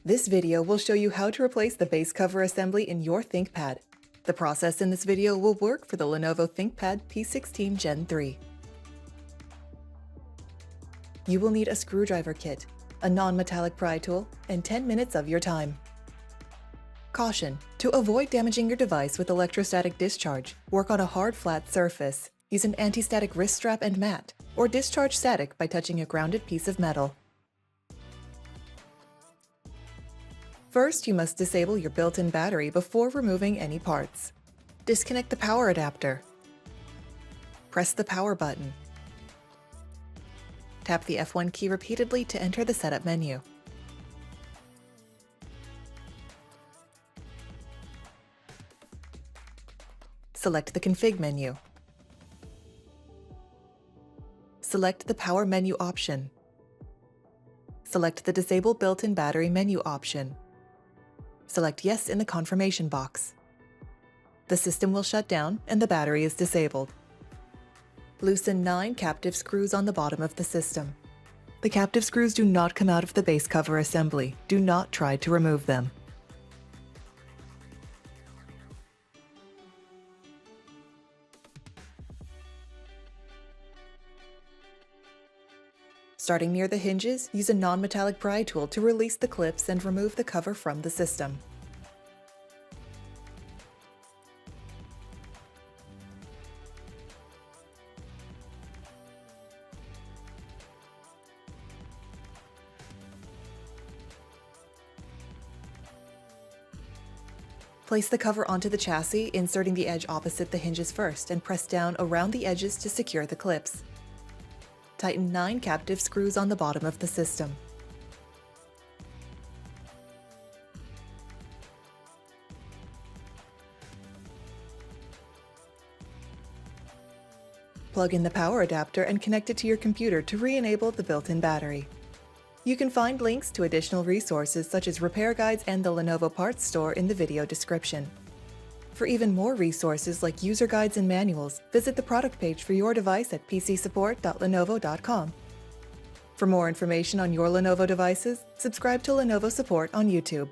This video will show you how to replace the base cover assembly in your ThinkPad. The process in this video will work for the Lenovo ThinkPad P16 Gen 3. You will need a screwdriver kit, a non-metallic pry tool, and 10 minutes of your time. Caution: to avoid damaging your device with electrostatic discharge, work on a hard flat surface. Use an anti-static wrist strap and mat, or discharge static by touching a grounded piece of metal. First, you must disable your built-in battery before removing any parts. Disconnect the power adapter. Press the power button. Tap the F1 key repeatedly to enter the setup menu. Select the config menu. Select the power menu option. Select the disable built-in battery menu option. Select yes in the confirmation box. The system will shut down and the battery is disabled. Loosen 9 captive screws on the bottom of the system. The captive screws do not come out of the base cover assembly. Do not try to remove them. Starting near the hinges, use a non-metallic pry tool to release the clips and remove the cover from the system. Place the cover onto the chassis, inserting the edge opposite the hinges first, and press down around the edges to secure the clips. Tighten 9 captive screws on the bottom of the system. Plug in the power adapter and connect it to your computer to re-enable the built-in battery. You can find links to additional resources such as repair guides and the Lenovo parts store in the video description. For even more resources like user guides and manuals, visit the product page for your device at pcsupport.lenovo.com. For more information on your Lenovo devices, subscribe to Lenovo Support on YouTube.